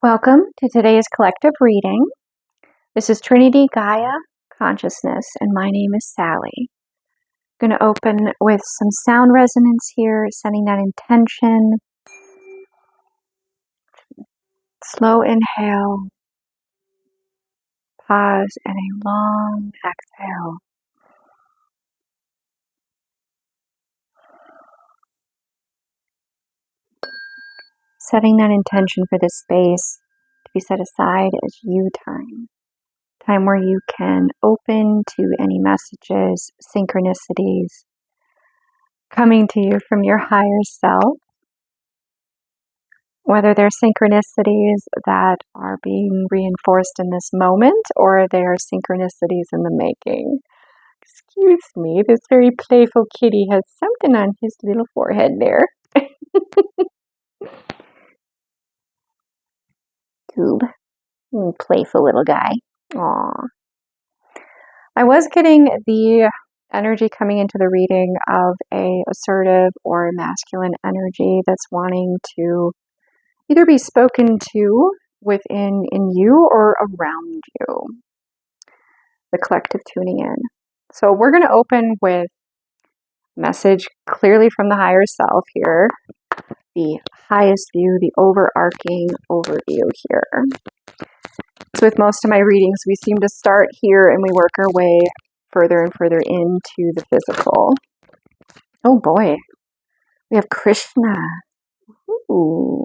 Welcome to today's collective reading. This is Trinity Gaia Consciousness, and my name is Sally. I'm going to open with some sound resonance here, setting that intention. Slow inhale, pause, and a long exhale. Setting that intention for this space to be set aside as you time. Time where you can open to any messages, synchronicities coming to you from your higher self. Whether they're synchronicities that are being reinforced in this moment or they're synchronicities in the making. Excuse me, this very playful kitty has something on his little forehead there. Goob. Playful little guy. Aww. I was getting the energy coming into the reading of a assertive or masculine energy that's wanting to either be spoken to within in you or around you. The collective tuning in. So we're going to open with a message clearly from the higher self here. The highest view, the overarching overview here. So with most of my readings, we seem to start here and we work our way further and further into the physical. Oh boy. We have Krishna. Ooh.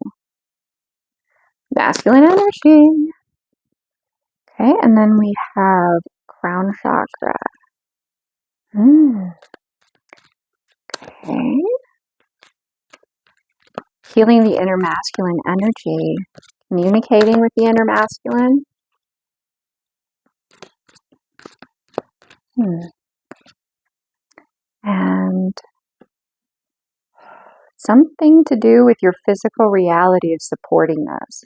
Masculine energy. Okay, and then we have crown chakra. Okay. Healing the inner masculine energy. Communicating with the inner masculine. And something to do with your physical reality of supporting this.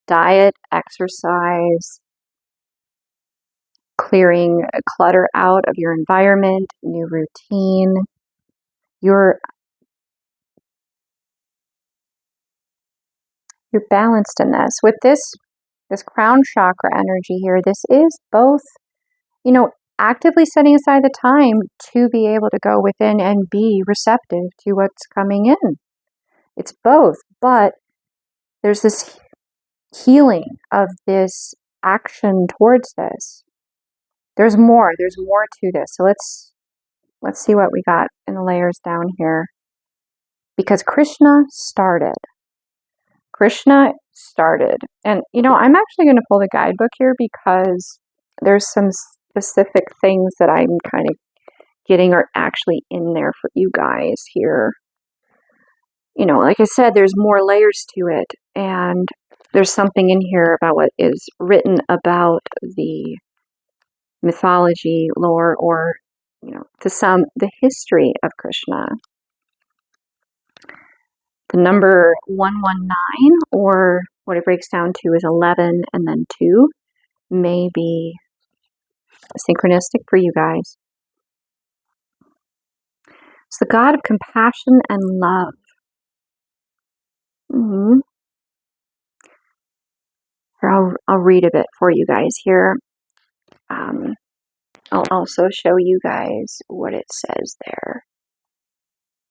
Diet, exercise, clearing clutter out of your environment, new routine. You're balanced in this. With this crown chakra energy here, this is both, actively setting aside the time to be able to go within and be receptive to what's coming in. It's both, but there's this healing of this action towards this. There's more to this. So let's see what we got in the layers down here. Because Krishna started. And, I'm actually going to pull the guidebook here because there's some specific things that I'm kind of getting are actually in there for you guys here. Like I said, there's more layers to it. And there's something in here about what is written about the mythology, lore, or, to some, the history of Krishna. The number 119, or what it breaks down to is 11 and then 2, may be synchronistic for you guys. It's the God of compassion and love. Here, I'll read a bit for you guys here. I'll also show you guys what it says there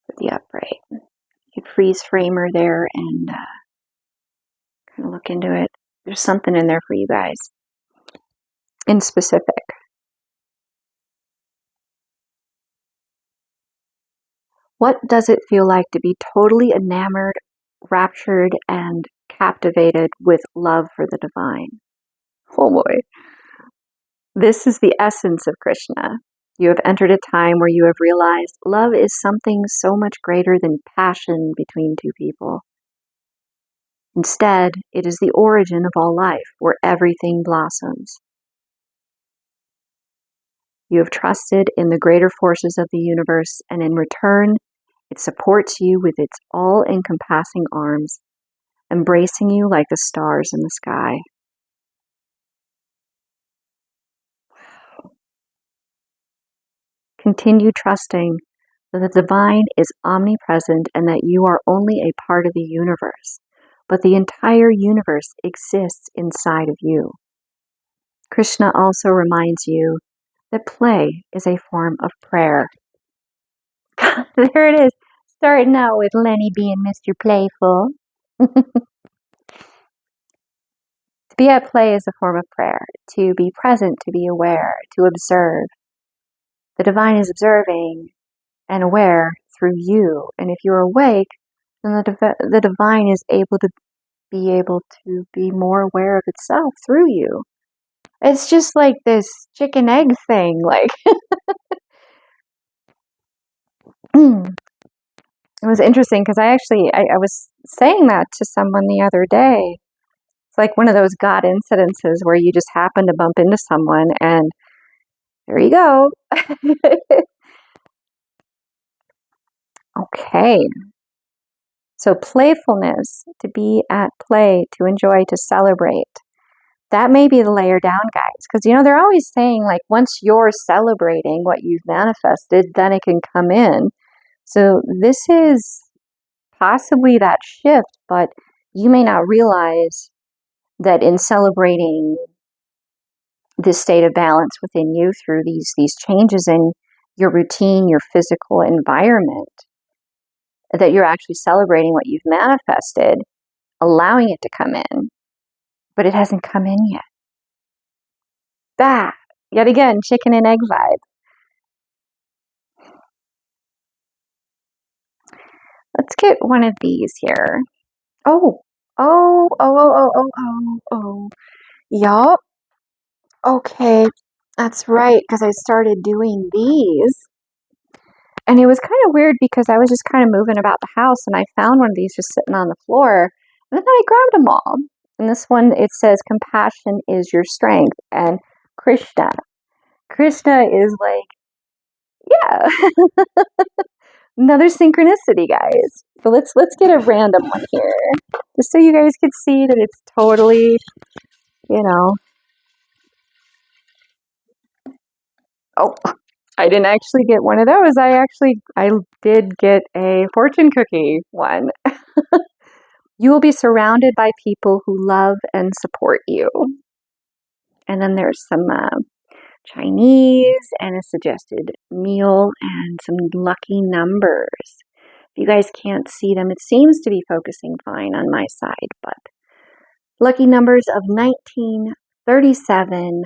for the upright. You can freeze framer there and kind of look into it. There's something in there for you guys in specific. What does it feel like to be totally enamored, raptured, and captivated with love for the divine? Oh boy. This is the essence of Krishna. You have entered a time where you have realized love is something so much greater than passion between two people. Instead, it is the origin of all life, where everything blossoms. You have trusted in the greater forces of the universe, and in return, it supports you with its all-encompassing arms, embracing you like the stars in the sky. Continue trusting that the divine is omnipresent and that you are only a part of the universe, but the entire universe exists inside of you. Krishna also reminds you that play is a form of prayer. There it is, starting out with Lenny being Mr. Playful. To be at play is a form of prayer. To be present, to be aware, to observe. The divine is observing and aware through you. And if you're awake, then the divine is able to be more aware of itself through you. It's just like this chicken egg thing. Like, it was interesting because I was saying that to someone the other day. It's like one of those God incidences where you just happen to bump into someone and there you go. Okay. So playfulness, to be at play, to enjoy, to celebrate. That may be the layer down, guys. Because, they're always saying, like, once you're celebrating what you've manifested, then it can come in. So this is possibly that shift, but you may not realize that in celebrating this state of balance within you through these changes in your routine, your physical environment, that you're actually celebrating what you've manifested, allowing it to come in, but it hasn't come in yet. Yet again, chicken and egg vibe. Let's get one of these here. Oh. Yup. Okay, that's right, because I started doing these. And it was kind of weird because I was just kind of moving about the house and I found one of these just sitting on the floor. And then I grabbed them all. And this one, it says, compassion is your strength. And Krishna is like, yeah. Another synchronicity, guys. But let's get a random one here. Just so you guys can see that it's totally, Oh, I didn't actually get one of those. I did get a fortune cookie one. You will be surrounded by people who love and support you. And then there's some Chinese and a suggested meal and some lucky numbers. If you guys can't see them, it seems to be focusing fine on my side, but lucky numbers of 19, 37,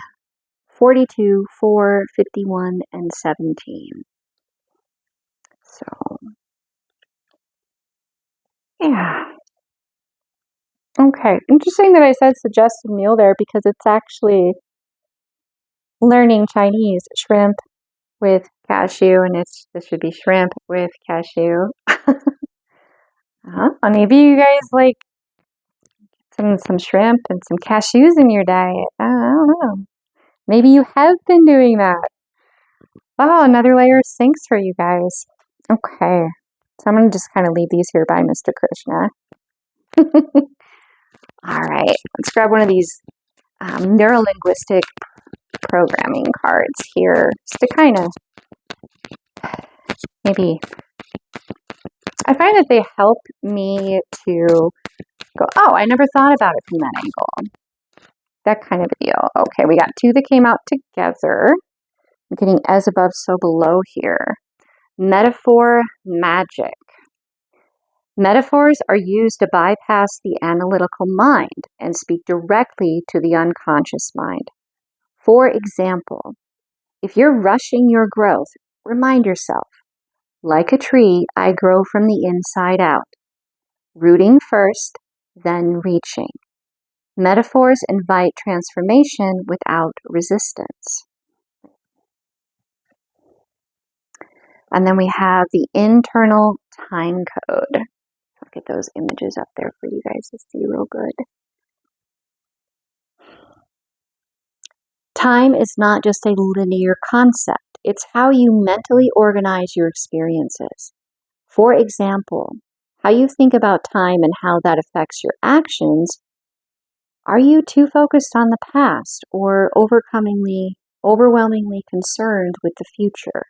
42, 4, 51, and 17. So, yeah. Okay, interesting that I said suggested meal there because it's actually learning Chinese, shrimp with cashew, and this should be shrimp with cashew. Maybe you guys like some shrimp and some cashews in your diet. I don't know. Maybe you have been doing that. Oh, another layer of sinks for you guys. Okay, so I'm going to just kind of leave these here by Mr. Krishna. All right, let's grab one of these neurolinguistic programming cards here, just to kind of maybe, I find that they help me to go, oh, I never thought about it from that angle. That kind of a deal. Okay, we got two that came out together. I'm getting as above, so below here. Metaphor magic. Metaphors are used to bypass the analytical mind and speak directly to the unconscious mind. For example, if you're rushing your growth, remind yourself, like a tree, I grow from the inside out. Rooting first, then reaching. Metaphors invite transformation without resistance. And then we have the internal time code. I'll get those images up there for you guys to see real good. Time is not just a linear concept. It's how you mentally organize your experiences. For example, how you think about time and how that affects your actions. Are you too focused on the past or overwhelmingly concerned with the future?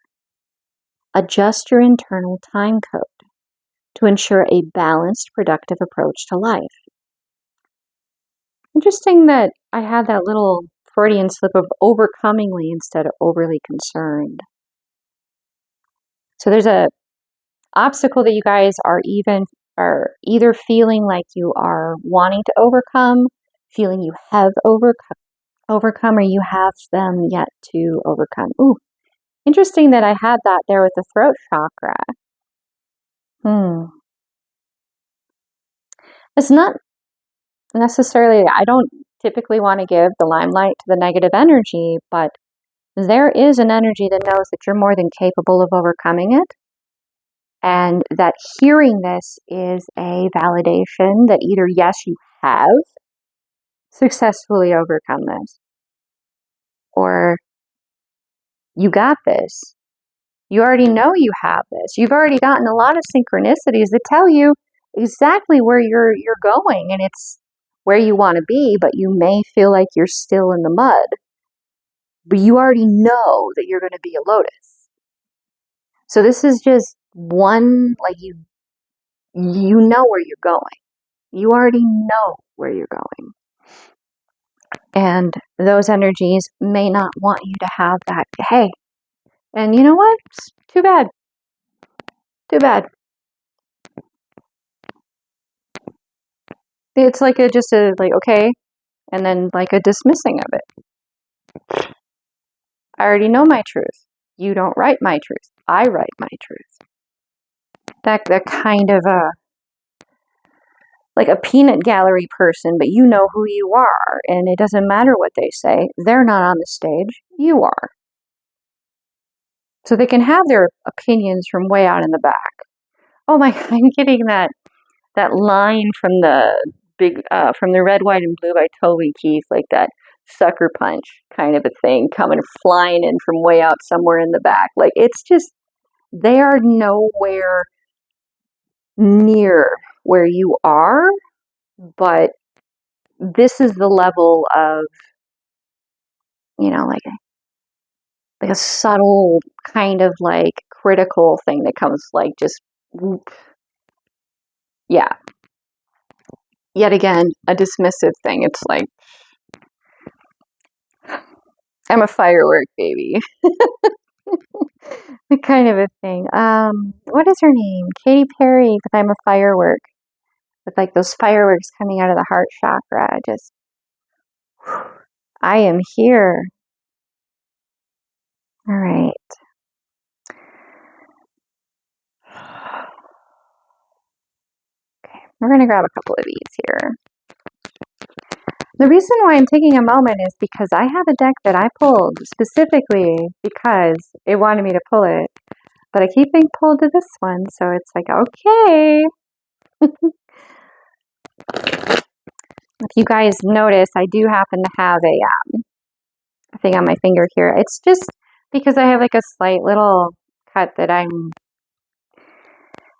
Adjust your internal time code to ensure a balanced, productive approach to life. Interesting that I had that little Freudian slip of overcomingly instead of overly concerned. So there's a obstacle that you guys are either feeling like you are wanting to overcome, feeling you have overcome, or you have them yet to overcome. Ooh, interesting that I had that there with the throat chakra. It's not necessarily, I don't typically want to give the limelight to the negative energy, but there is an energy that knows that you're more than capable of overcoming it. And that hearing this is a validation that either, yes, you have successfully overcome this, or you got this. You already know you have this. You've already gotten a lot of synchronicities that tell you exactly where you're going, and it's where you want to be, but you may feel like you're still in the mud. But you already know that you're going to be a lotus. So this is just one, like you know where you're going. You already know where you're going. And those energies may not want you to have that, hey, and you know what? It's too bad. Too bad. It's like okay, and then like a dismissing of it. I already know my truth. You don't write my truth. I write my truth. That kind of like a peanut gallery person, but you know who you are, and it doesn't matter what they say. They're not on the stage. You are. So they can have their opinions from way out in the back. Oh my, I'm getting that line from from the Red, White, and Blue by Toby Keith, like that sucker punch kind of a thing coming flying in from way out somewhere in the back. Like it's just, they are nowhere near where you are, but this is the level of, like a subtle kind of like critical thing that comes like just, whoop. Yeah. Yet again, a dismissive thing. It's like, I'm a firework baby. Kind of a thing. What is her name? Katy Perry, with I'm a firework. With like those fireworks coming out of the heart chakra. Just, I am here. All right. Okay, we're going to grab a couple of these here. The reason why I'm taking a moment is because I have a deck that I pulled specifically because it wanted me to pull it. But I keep being pulled to this one, so it's like, okay. If you guys notice, I do happen to have a thing on my finger here. It's just because I have like a slight little cut that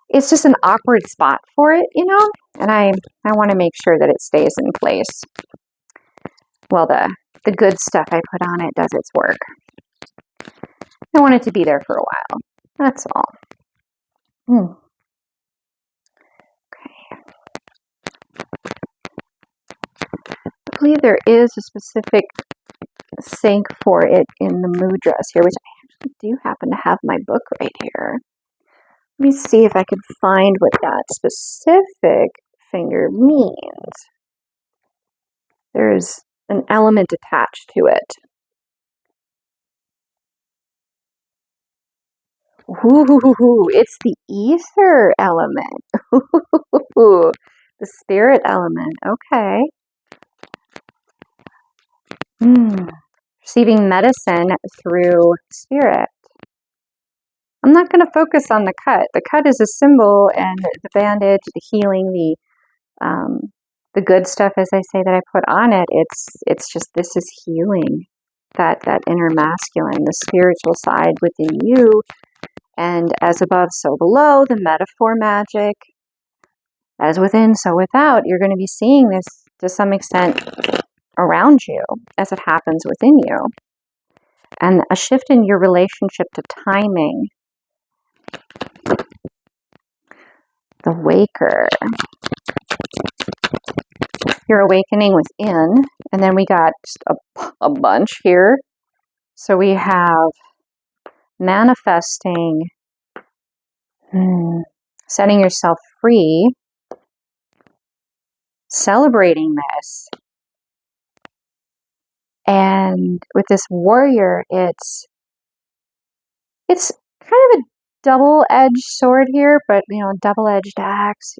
it's just an awkward spot for it, and I want to make sure that it stays in place. Well, the good stuff I put on it does its work. I want it to be there for a while. That's all. Okay. I believe there is a specific sync for it in the mudras here, which I actually do happen to have my book right here. Let me see if I can find what that specific finger means. There's an element attached to it. Ooh, it's the ether element. Ooh, the spirit element. Okay. Receiving medicine through spirit. I'm not going to focus on the cut. The cut is a symbol, and the bandage, the healing, the good stuff, as I say, that I put on it. It's just, this is healing that inner masculine, the spiritual side within you, and as above, so below. The metaphor magic, as within, so without. You're going to be seeing this to some extent around you as it happens within you, and a shift in your relationship to timing. The waker. your awakening within, and then we got just a bunch here. So we have manifesting, setting yourself free, celebrating this. And with this warrior, it's kind of a double-edged sword here, but double-edged axe,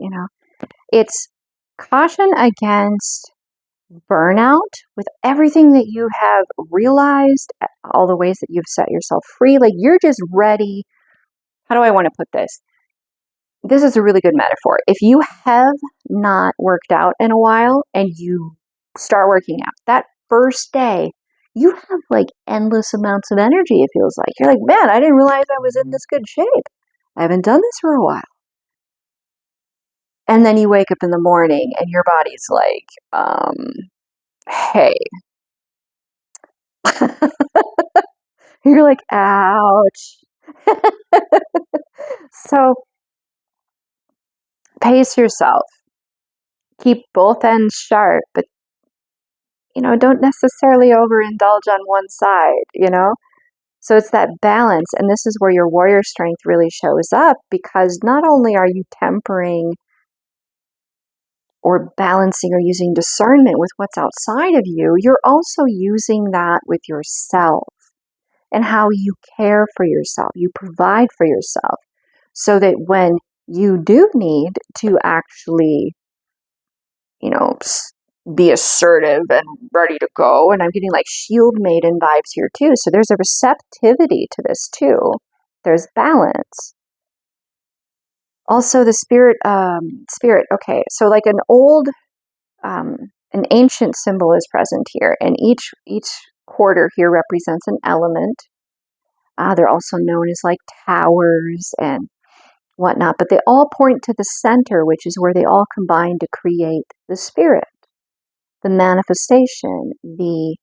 It's caution against burnout with everything that you have realized, all the ways that you've set yourself free. Like, you're just ready. How do I want to put this? This is a really good metaphor. If you have not worked out in a while and you start working out, that first day, you have like endless amounts of energy, it feels like. You're like, man, I didn't realize I was in this good shape. I haven't done this for a while. And then you wake up in the morning and your body's like, hey. You're like, ouch. So pace yourself. Keep both ends sharp, but don't necessarily overindulge on one side, So it's that balance, and this is where your warrior strength really shows up, because not only are you tempering or balancing or using discernment with what's outside of you, you're also using that with yourself and how you care for yourself, you provide for yourself, so that when you do need to actually, be assertive and ready to go. And I'm getting like shield maiden vibes here too. So there's a receptivity to this too. There's balance. Also the spirit. Okay. So like an ancient symbol is present here, and each quarter here represents an element. They're also known as like towers and whatnot, but they all point to the center, which is where they all combine to create the spirit, the manifestation, the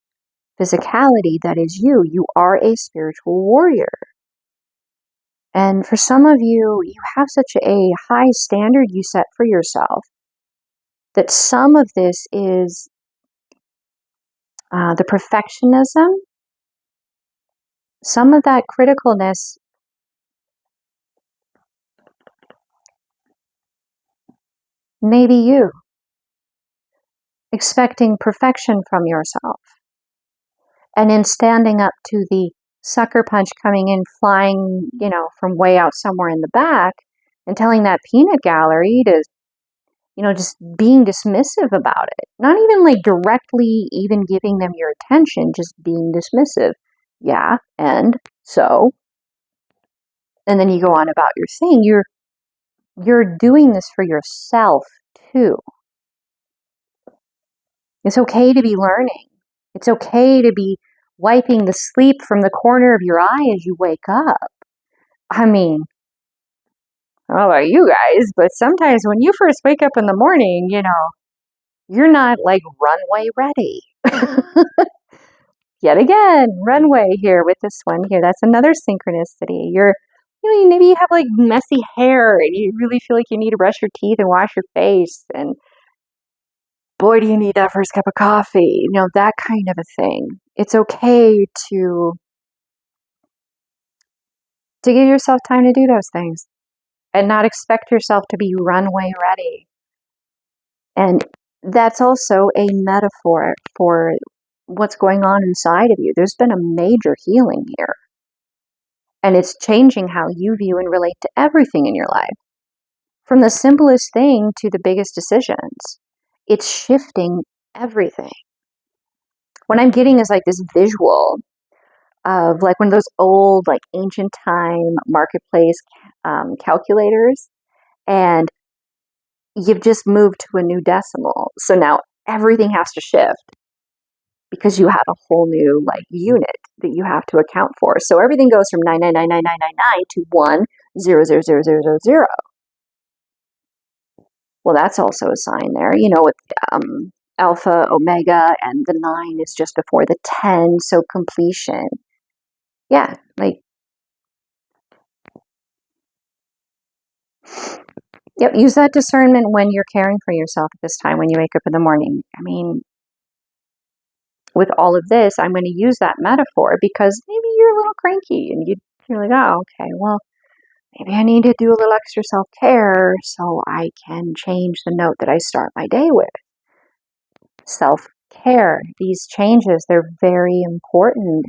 physicality that is you. You are a spiritual warrior. And for some of you, you have such a high standard you set for yourself that some of this is the perfectionism, some of that criticalness. Maybe you expecting perfection from yourself. And in standing up to the sucker punch coming in, flying, from way out somewhere in the back, and telling that peanut gallery to, just being dismissive about it. Not even like directly even giving them your attention, just being dismissive. Yeah, and so. And then you go on about your thing. You're doing this for yourself too. It's okay to be learning. It's okay to be wiping the sleep from the corner of your eye as you wake up. I mean, I don't know about you guys, but sometimes when you first wake up in the morning, you're not like runway ready. Yet again, runway here with this one here. That's another synchronicity. Maybe you have like messy hair and you really feel like you need to brush your teeth and wash your face. And boy, do you need that first cup of coffee. That kind of a thing. It's okay to give yourself time to do those things and not expect yourself to be runway ready. And that's also a metaphor for what's going on inside of you. There's been a major healing here. And it's changing how you view and relate to everything in your life. From the simplest thing to the biggest decisions. It's shifting everything. What I'm getting is like this visual of like one of those old, like ancient time marketplace calculators. And you've just moved to a new decimal. So now everything has to shift because you have a whole new like unit that you have to account for. So everything goes from 9999999 to 1000000. Well, that's also a sign there, with alpha, omega, and the 9 is just before the 10, so completion. Yeah, like Yep, use that discernment when you're caring for yourself at this time, when you wake up in the morning. I mean, with all of this, I'm going to use that metaphor because maybe you're a little cranky and you're like, oh, okay, well, maybe I need to do a little extra self-care so I can change the note that I start my day with. Self-care, these changes, they're very important.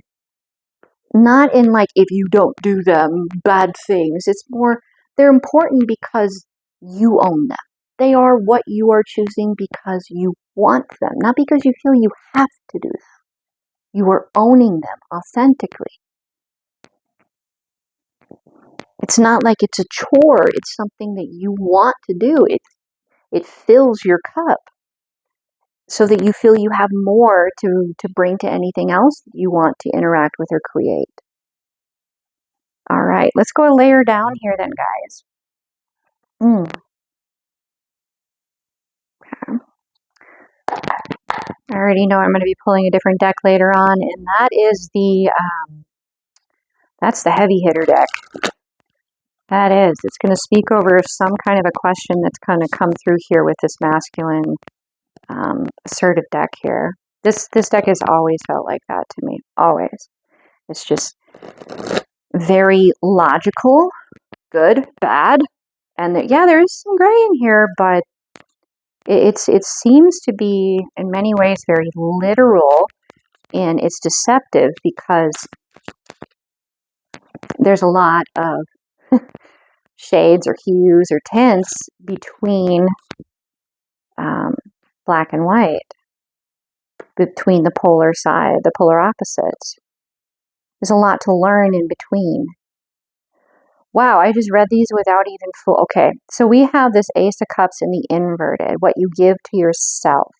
Not in like, if you don't do them, bad things. It's more, they're important because you own them. They are what you are choosing because you want them, not because you feel you have to do them. You are owning them authentically. It's not like it's a chore. It's something that you want to do. It fills your cup so that you feel you have more to bring to anything else that you want to interact with or create. All right, let's go a layer down here then, guys. Okay. I already know I'm going to be pulling a different deck later on, and that is that's the heavy hitter deck. That is. It's going to speak over some kind of a question that's going to come through here with this masculine assertive deck here. This deck has always felt like that to me. Always. It's just very logical, good, bad, and there is some gray in here, but it seems to be in many ways very literal, and it's deceptive because there's a lot of shades or hues or tints between black and white, between the polar side, the polar opposites. There's a lot to learn in between. Wow, I just read these without even full. Okay, so we have this Ace of Cups in the inverted, what you give to yourself,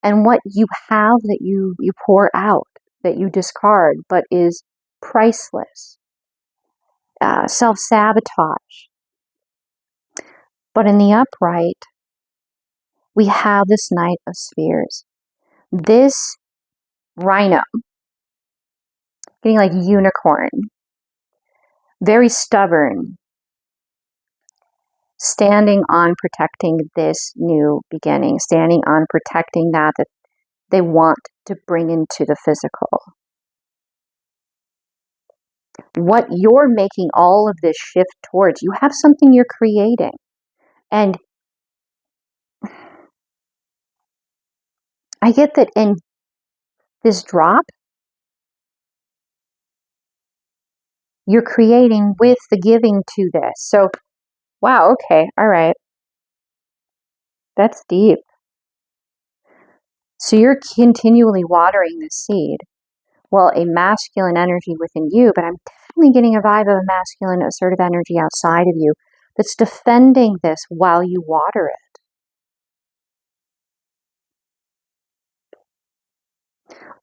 and what you have that you pour out, that you discard, but is priceless. Self-sabotage. But in the upright, we have this Knight of Spheres. This rhino, getting like unicorn, very stubborn, standing on protecting this new beginning, standing on protecting that they want to bring into the physical. What you're making all of this shift towards, you have something you're creating. And I get that in this drop, you're creating with the giving to this. So, wow, okay, all right. That's deep. So you're continually watering this seed. Well, a masculine energy within you, but I'm definitely getting a vibe of a masculine assertive energy outside of you that's defending this while you water it.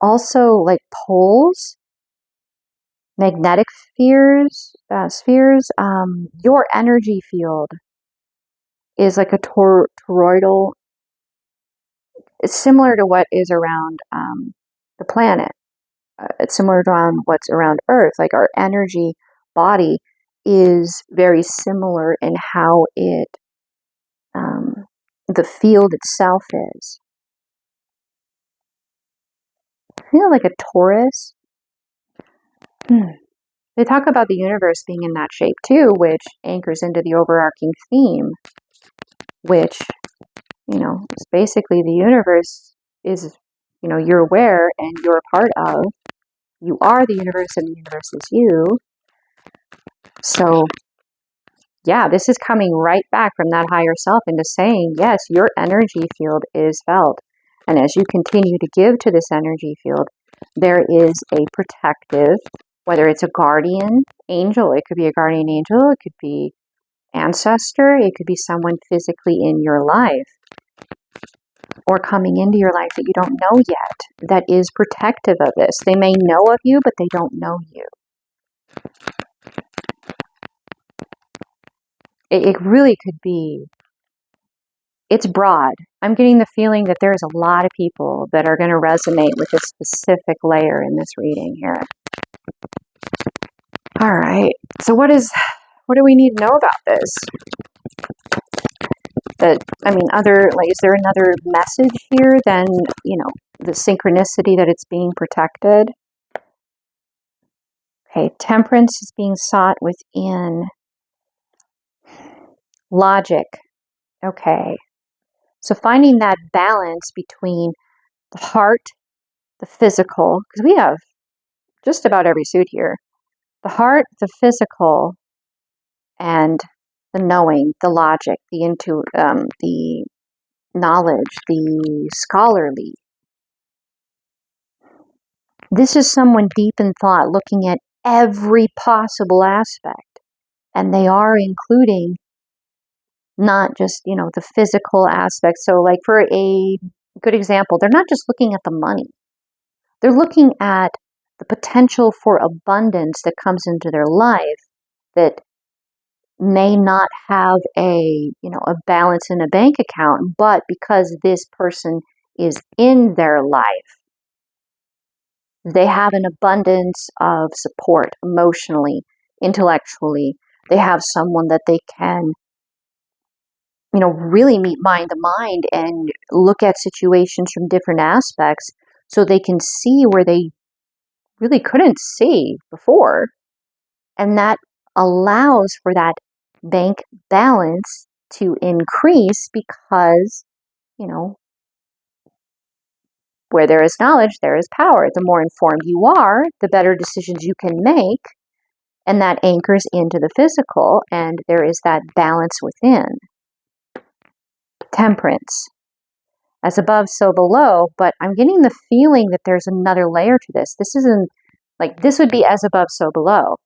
Also, like poles, magnetic spheres, your energy field is like a toroidal. It's similar to what is around the planet. It's similar to what's around Earth. Like our energy body is very similar in how the field itself is. I feel like a Taurus. They talk about the universe being in that shape too, which anchors into the overarching theme, which, is basically the universe is, you're aware and you're a part of. You are the universe and the universe is you. So, yeah, this is coming right back from that higher self into saying, yes, your energy field is felt. And as you continue to give to this energy field, there is a protective, whether it's a guardian angel, it could be a guardian angel, it could be ancestor, it could be someone physically in your life or coming into your life that you don't know yet, that is protective of this. They may know of you, but they don't know you. It really could be, it's broad. I'm getting the feeling that there's a lot of people that are going to resonate with this specific layer in this reading here. All right. So what do we need to know about this? That, I mean, is there another message here than, the synchronicity that it's being protected? Okay, temperance is being sought within. Logic. Okay. So finding that balance between the heart, the physical, because we have just about every suit here. The heart, the physical, and the knowing, the logic, the knowledge, the scholarly. This is someone deep in thought, looking at every possible aspect, and they are including not just, the physical aspect. So like for a good example, they're not just looking at the money. They're looking at the potential for abundance that comes into their life that may not have a balance in a bank account, but because this person is in their life, they have an abundance of support emotionally, intellectually. They have someone that they can, really meet mind to mind and look at situations from different aspects so they can see where they really couldn't see before. And that allows for that bank balance to increase because, where there is knowledge, there is power. The more informed you are, the better decisions you can make. And that anchors into the physical, and there is that balance within. Temperance. As above, so below, but I'm getting the feeling that there's another layer to this. This isn't, like, this would be as above, so below.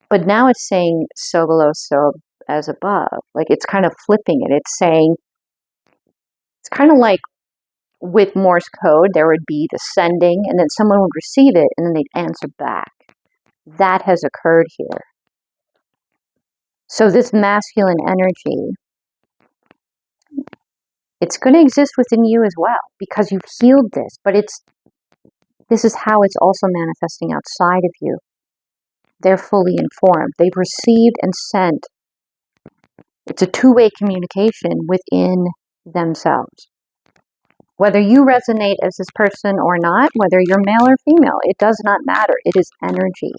But now it's saying so below, so as above. Like, it's kind of flipping it. It's saying, it's kind of like with Morse code, there would be the sending, and then someone would receive it, and then they'd answer back. That has occurred here. So this masculine energy, it's going to exist within you as well, because you've healed this, but this is how it's also manifesting outside of you. They're fully informed. They've received and sent. It's a two-way communication within themselves. Whether you resonate as this person or not, whether you're male or female, it does not matter. It is energy.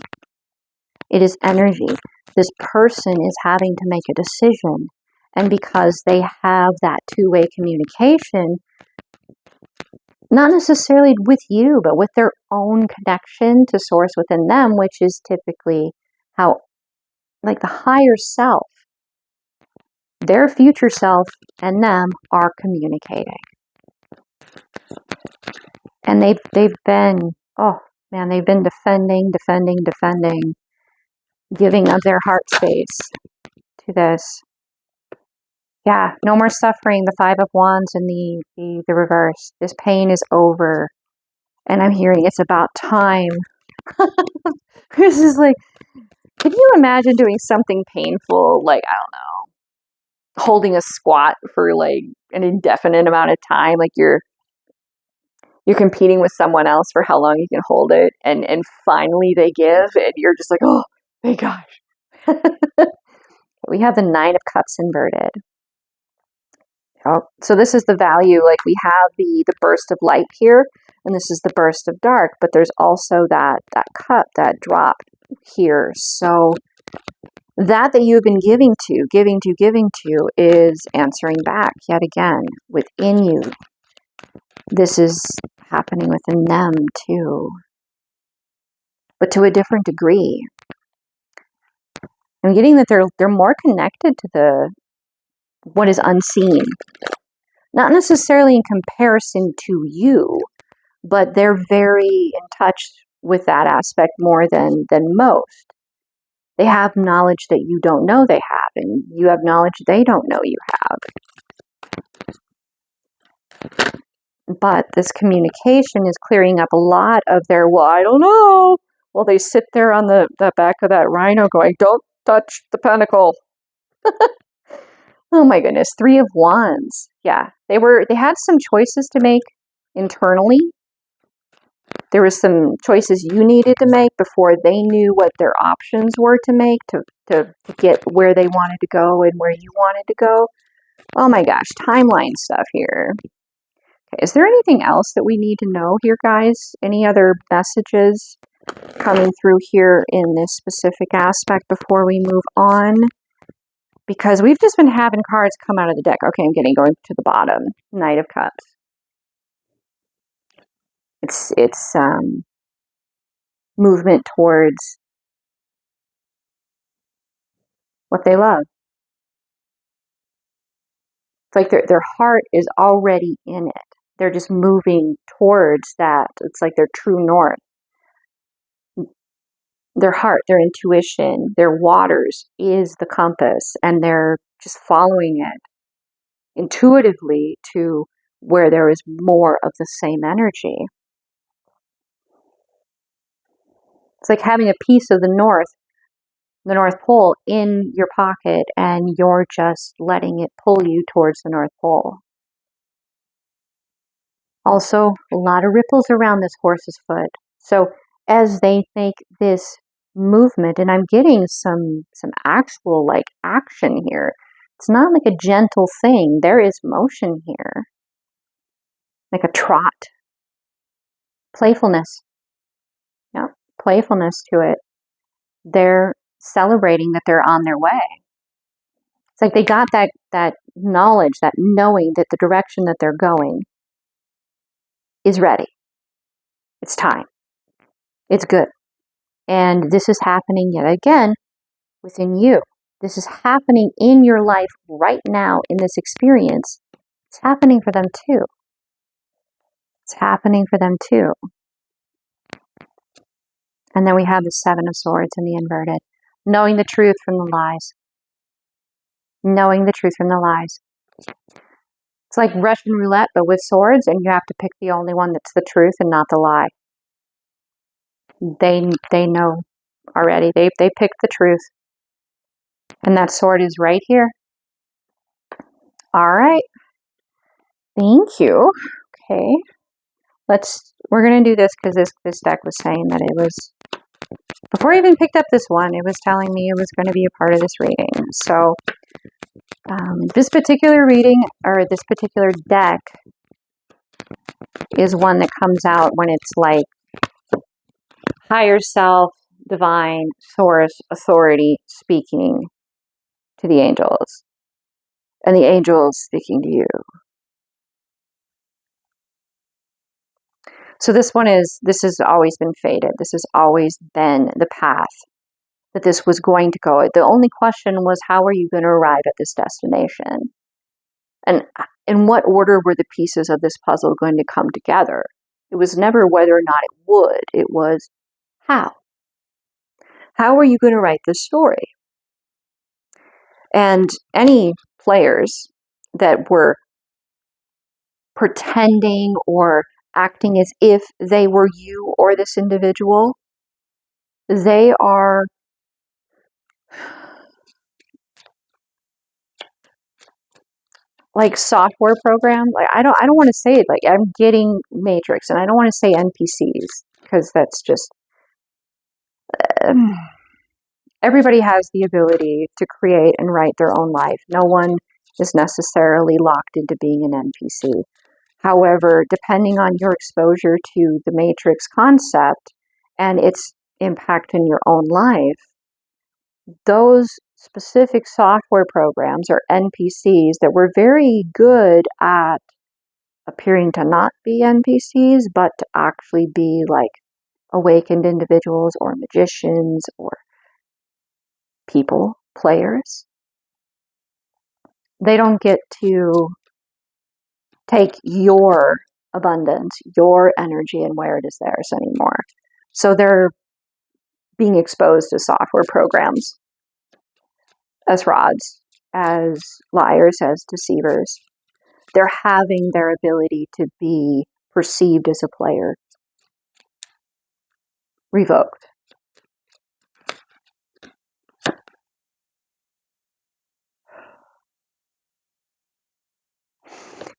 It is energy. This person is having to make a decision. And because they have that two-way communication, not necessarily with you, but with their own connection to source within them, which is typically how, like, the higher self, their future self and them are communicating. And they've been, they've been defending, giving of their heart space to this. Yeah, no more suffering, the Five of Wands and the reverse. This pain is over. And I'm hearing it's about time. This is like, can you imagine doing something painful, like, I don't know, holding a squat for like an indefinite amount of time, like you're competing with someone else for how long you can hold it, and finally they give, and you're just like, oh my gosh. We have the Nine of Cups inverted. Oh, so this is the value, like we have the burst of light here, and this is the burst of dark, but there's also that cup, that drop here. So that you've been giving to is answering back yet again within you. This is happening within them too, but to a different degree. I'm getting that they're more connected to what is unseen, not necessarily in comparison to you, but they're very in touch with that aspect more than most. They have knowledge that you don't know they have, and you have knowledge they don't know you have. But this communication is clearing up a lot of their, well, I don't know. Well, they sit there on the back of that rhino going, don't touch the pentacle. Oh my goodness, Three of Wands. Yeah, they had some choices to make internally. There were some choices you needed to make before they knew what their options were to make to get where they wanted to go and where you wanted to go. Oh my gosh, timeline stuff here. Okay, is there anything else that we need to know here, guys? Any other messages coming through here in this specific aspect before we move on? Because we've just been having cards come out of the deck. Okay, I'm going to the bottom. Knight of Cups. It's movement towards what they love. It's like their heart is already in it. They're just moving towards that. It's like their true north. Their heart, their intuition, their waters is the compass, and they're just following it intuitively to where there is more of the same energy. It's like having a piece of the North Pole in your pocket, and you're just letting it pull you towards the North Pole. Also, a lot of ripples around this horse's foot. So as they make this movement, and I'm getting some actual like action here. It's not like a gentle thing. There is motion here. Like a trot. Playfulness. Yeah, playfulness to it. They're celebrating that they're on their way. It's like they got that knowledge, that knowing that the direction that they're going is ready. It's time. It's good. And this is happening yet again within you. This is happening in your life right now in this experience. It's happening for them too. It's happening for them too. And then we have the Seven of Swords in the inverted. Knowing the truth from the lies. Knowing the truth from the lies. It's like Russian roulette, but with swords, and you have to pick the only one that's the truth and not the lie. They know already. They picked the truth. And that sword is right here. All right. Thank you. Okay. We're going to do this because this deck was saying that it was, before I even picked up this one, it was telling me it was going to be a part of this reading. So this particular reading, or this particular deck, is one that comes out when it's like higher self, divine, source, authority speaking to the angels. And the angels speaking to you. So this has always been fated. This has always been the path that this was going to go. The only question was, how are you going to arrive at this destination? And in what order were the pieces of this puzzle going to come together? It was never whether or not it would. It was how. How are you going to write this story? And any players that were pretending or acting as if they were you or this individual, they are like software program. Like I don't want to say it, like I'm getting Matrix, and I don't want to say NPCs because that's just everybody has the ability to create and write their own life. No one is necessarily locked into being an NPC. However, depending on your exposure to the Matrix concept and its impact in your own life, those specific software programs or NPCs that were very good at appearing to not be NPCs, but to actually be like awakened individuals or magicians or people, players, they don't get to take your abundance, your energy, and where it is theirs anymore. So they're being exposed to software programs as frauds, as liars, as deceivers. They're having their ability to be perceived as a player revoked.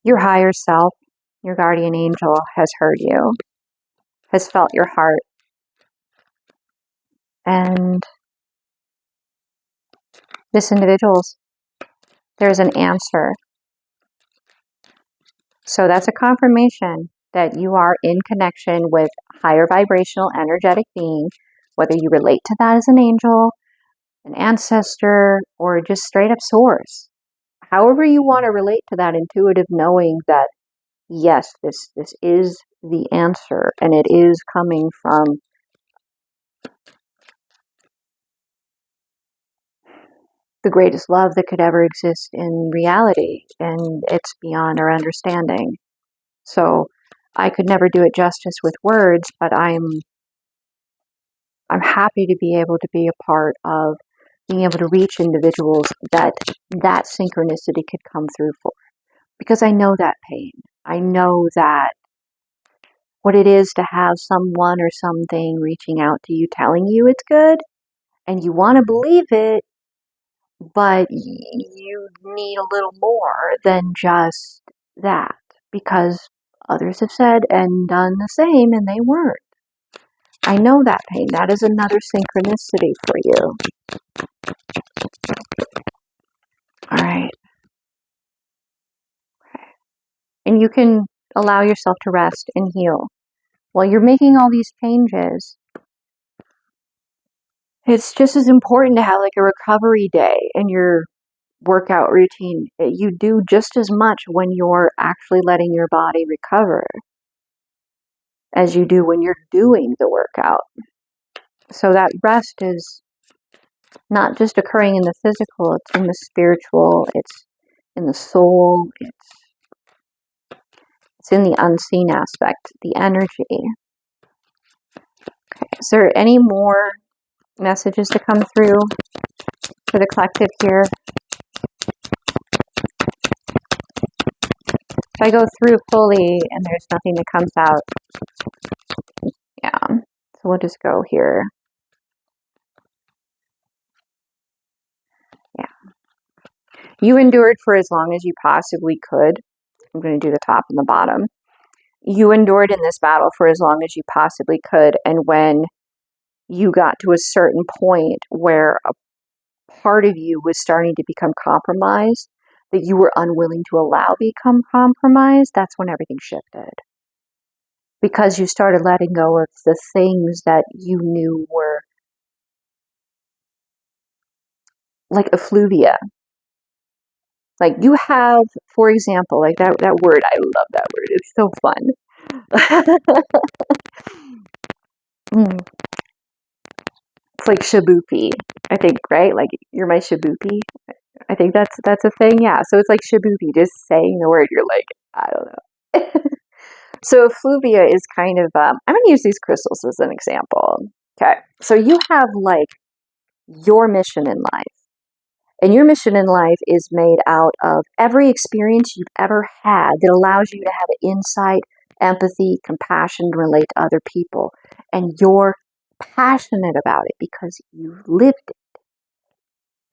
Your higher self, your guardian angel, has heard you, has felt your heart, and this individual's, there's an answer So that's a confirmation that you are in connection with higher vibrational energetic being, whether you relate to that as an angel, an ancestor, or just straight up source. However you want to relate to that intuitive knowing that, yes, this is the answer, and it is coming from the greatest love that could ever exist in reality, and it's beyond our understanding. So I could never do it justice with words, but I'm happy to be able to be a part of being able to reach individuals that synchronicity could come through for. Because I know that pain. I know that what it is to have someone or something reaching out to you telling you it's good, and you want to believe it, but you need a little more than just that, because others have said and done the same and they weren't. I know that pain. That is another synchronicity for you. All right. And you can allow yourself to rest and heal. While you're making all these changes, it's just as important to have like a recovery day in your workout routine. You do just as much when you're actually letting your body recover as you do when you're doing the workout. So that rest is not just occurring in the physical, it's in the spiritual, it's in the soul, it's in the unseen aspect, the energy. Okay, is there any more messages to come through for the collective here? If I go through fully and there's nothing that comes out, yeah, so we'll just go here. Yeah. You endured for as long as you possibly could. I'm going to do the top and the bottom. You endured in this battle for as long as you possibly could, and when you got to a certain point where a part of you was starting to become compromised, that you were unwilling to allow become compromised, that's when everything shifted. Because you started letting go of the things that you knew were like effluvia. Like you have, for example, like that word, I love that word. It's so fun. It's like shabupi, I think, right? Like you're my shabupi. I think that's a thing. Yeah. So it's like shabupi, just saying the word. You're like, I don't know. So effluvia is kind of. I'm going to use these crystals as an example. Okay. So you have like your mission in life. And your mission in life is made out of every experience you've ever had that allows you to have insight, empathy, compassion to relate to other people. And you're passionate about it because you've lived it.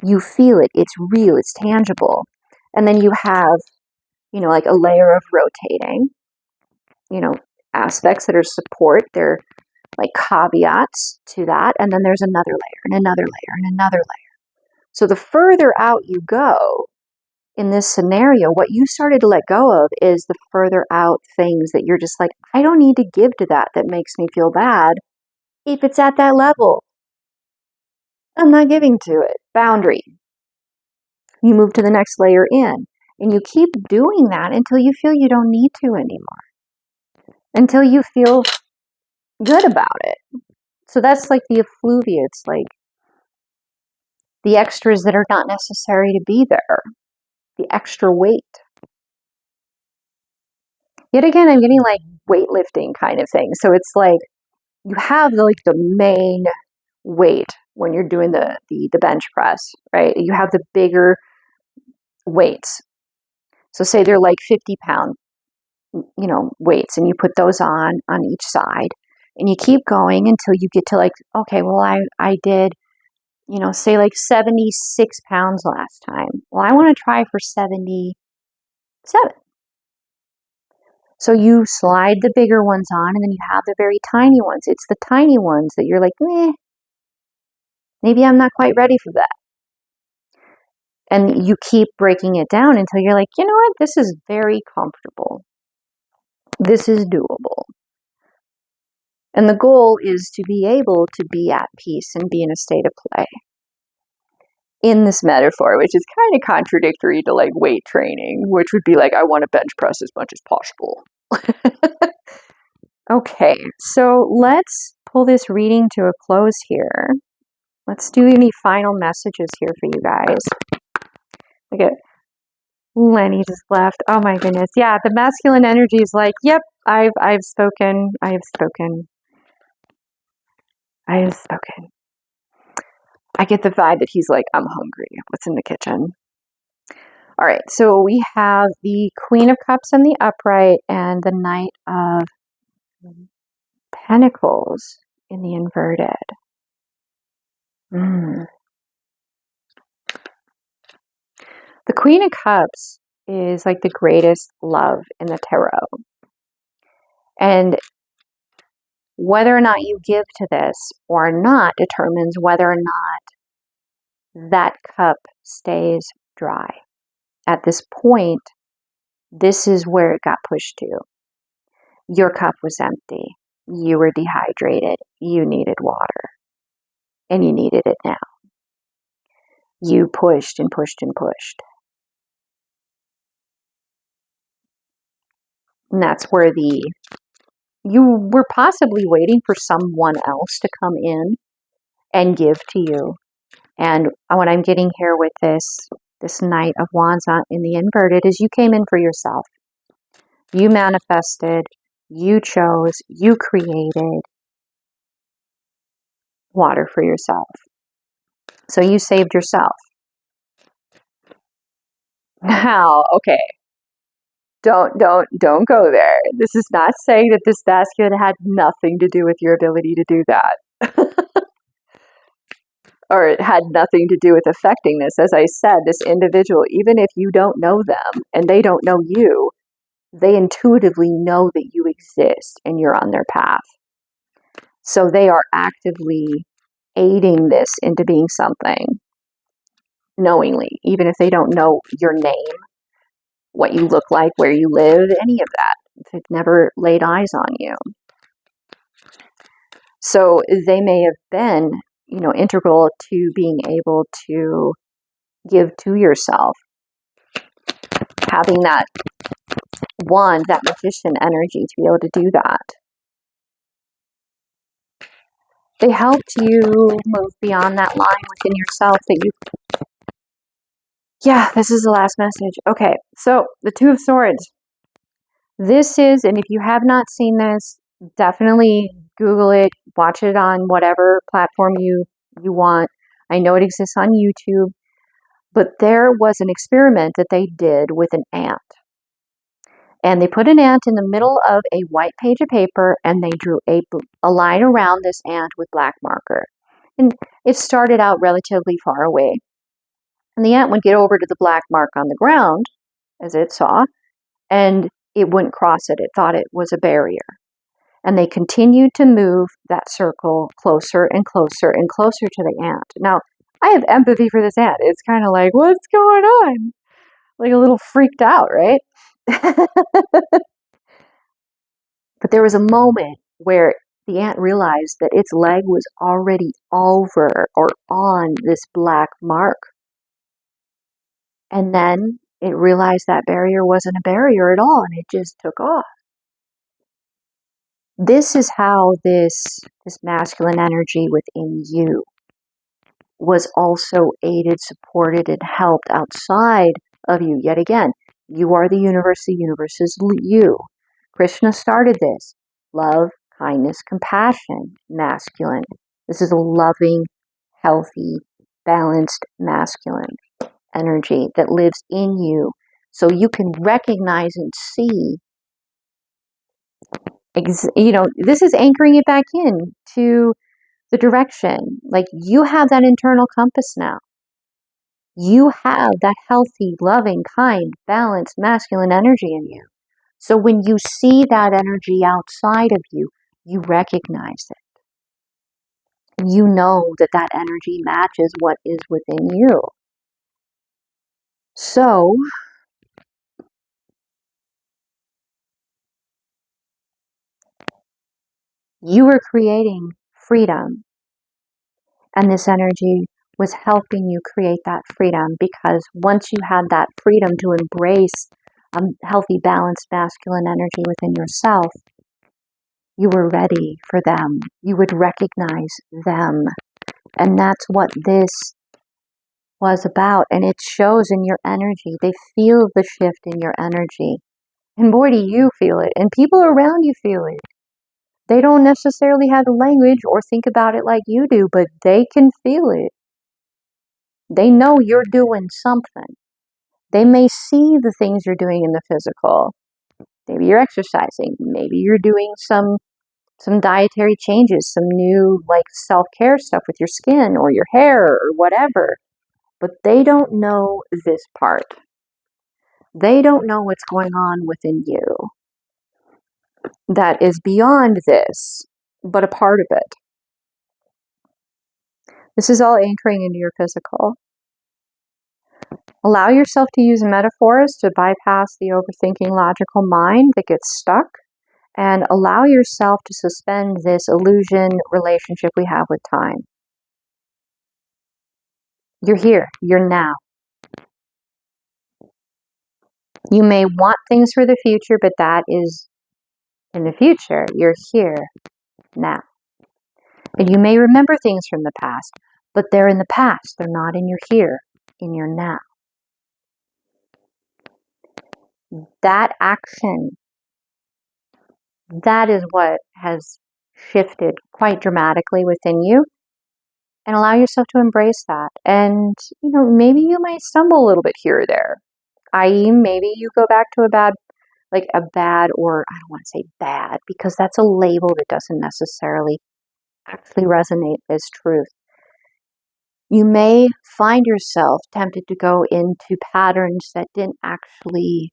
You feel it. It's real. It's tangible. And then you have, like a layer of rotating, aspects that are support. They're like caveats to that. And then there's another layer and another layer and another layer. So the further out you go in this scenario, what you started to let go of is the further out things that you're just like, I don't need to give to that makes me feel bad. If it's at that level, I'm not giving to it. Boundary. You move to the next layer in, and you keep doing that until you feel you don't need to anymore. Until you feel good about it. So that's like the effluvia. It's like the extras that are not necessary to be there. The extra weight. Yet again, I'm getting like weightlifting kind of thing. So it's like you have like the main weight when you're doing the bench press, right? You have the bigger weights. So say they're like 50-pound, weights, and you put those on each side, and you keep going until you get to like, okay, well, I did, say like 76 pounds last time. Well, I want to try for 77. So you slide the bigger ones on, and then you have the very tiny ones. It's the tiny ones that you're like, maybe I'm not quite ready for that. And you keep breaking it down until you're like, you know what, this is very comfortable. This is doable. And the goal is to be able to be at peace and be in a state of play. In this metaphor, which is kind of contradictory to like weight training, which would be like, I want to bench press as much as possible. Okay, so let's pull this reading to a close here. Let's do any final messages here for you guys. Look at Lenny just left. Oh my goodness. Yeah, the masculine energy is like, yep, I've spoken. I have spoken. I have spoken. I get the vibe that he's like, I'm hungry. What's in the kitchen? All right, so we have the Queen of Cups in the upright and the Knight of Pentacles in the inverted. The Queen of Cups is like the greatest love in the tarot. And whether or not you give to this or not determines whether or not that cup stays dry. At this point, this is where it got pushed to. Your cup was empty. You were dehydrated. You needed water. And you needed it now. You pushed and pushed and pushed. And that's where you were possibly waiting for someone else to come in and give to you. And what I'm getting here with this Knight of Wands in the inverted is you came in for yourself. You manifested, you chose, you created water for yourself. So you saved yourself. Now, okay, don't go there. This is not saying that this masculine had nothing to do with your ability to do that. Or it had nothing to do with affecting this. As I said, this individual, even if you don't know them and they don't know you, they intuitively know that you exist and you're on their path. So they are actively aiding this into being something knowingly, even if they don't know your name, what you look like, where you live, any of that. If they've never laid eyes on you. So they may have been, integral to being able to give to yourself. Having that wand, that magician energy to be able to do that. They helped you move beyond that line within yourself that you... Yeah, this is the last message. Okay, so the Two of Swords. This is, and if you have not seen this, definitely Google it, watch it on whatever platform you want. I know it exists on YouTube, but there was an experiment that they did with an ant. And they put an ant in the middle of a white page of paper, and they drew a line around this ant with black marker. And it started out relatively far away. And the ant would get over to the black mark on the ground, as it saw, and it wouldn't cross it. It thought it was a barrier. And they continued to move that circle closer and closer and closer to the ant. Now, I have empathy for this ant. It's kind of like, what's going on? Like a little freaked out, right? But there was a moment where the ant realized that its leg was already over or on this black mark. And then it realized that barrier wasn't a barrier at all, and it just took off. This is how this masculine energy within you was also aided, supported, and helped outside of you. Yet again, you are the universe is you. Krishna started this. Love, kindness, compassion, masculine. This is a loving, healthy, balanced masculine energy that lives in you. So you can recognize and see, this is anchoring it back in to the direction. Like you have that internal compass now. You have that healthy, loving, kind, balanced, masculine energy in you. So when you see that energy outside of you, you recognize it. You know that that energy matches what is within you. So You were creating freedom, and this energy was helping you create that freedom, because once you had that freedom to embrace a healthy, balanced masculine energy within yourself, you were ready for them. You would recognize them. And that's what this was about. And it shows in your energy. They feel the shift in your energy. And boy, do you feel it. And people around you feel it. They don't necessarily have the language or think about it like you do, but they can feel it. They know you're doing something. They may see the things you're doing in the physical. Maybe you're exercising. Maybe you're doing some dietary changes, some new like self-care stuff with your skin or your hair or whatever. But they don't know this part. They don't know what's going on within you that is beyond this, but a part of it. This is all anchoring into your physical. Allow yourself to use metaphors to bypass the overthinking logical mind that gets stuck, and allow yourself to suspend this illusion relationship we have with time. You're here. You're now. You may want things for the future, but that is in the future. You're here now. And you may remember things from the past, but they're in the past. They're not in your here, in your now. That action, that is what has shifted quite dramatically within you. And allow yourself to embrace that. And, maybe you might stumble a little bit here or there. I.e., maybe you go back to a bad, or I don't want to say bad, because that's a label that doesn't necessarily actually resonate as truth. You may find yourself tempted to go into patterns that didn't actually,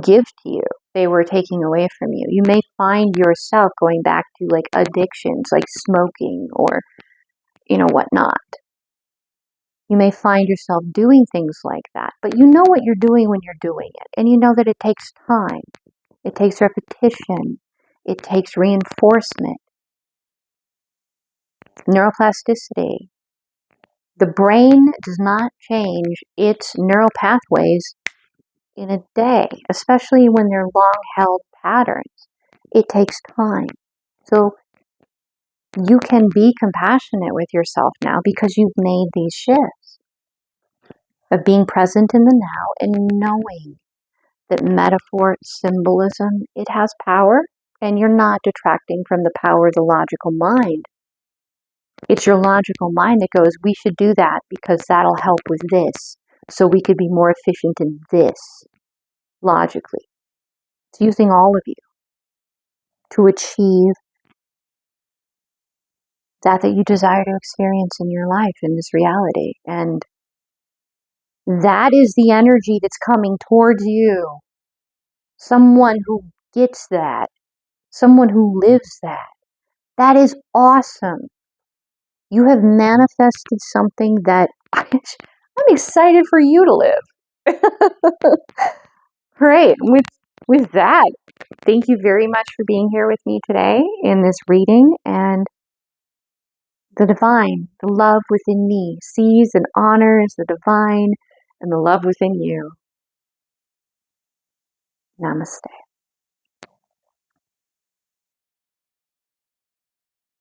give to you. They were taking away from you. You may find yourself going back to addictions, like smoking or, whatnot. You may find yourself doing things like that, but you know what you're doing when you're doing it. And you know that it takes time. It takes repetition. It takes reinforcement. Neuroplasticity. The brain does not change its neural pathways in a day, especially when they're long-held patterns. It takes time. So you can be compassionate with yourself now because you've made these shifts of being present in the now and knowing that metaphor, symbolism, it has power, and you're not detracting from the power of the logical mind. It's your logical mind that goes, we should do that because that'll help with this, so we could be more efficient in this, logically. It's using all of you to achieve that you desire to experience in your life, in this reality. And that is the energy that's coming towards you. Someone who gets that. Someone who lives that. That is awesome. You have manifested something that I'm excited for you to live. Great. With that, thank you very much for being here with me today in this reading. And the divine, the love within me, sees and honors the divine and the love within you. Namaste.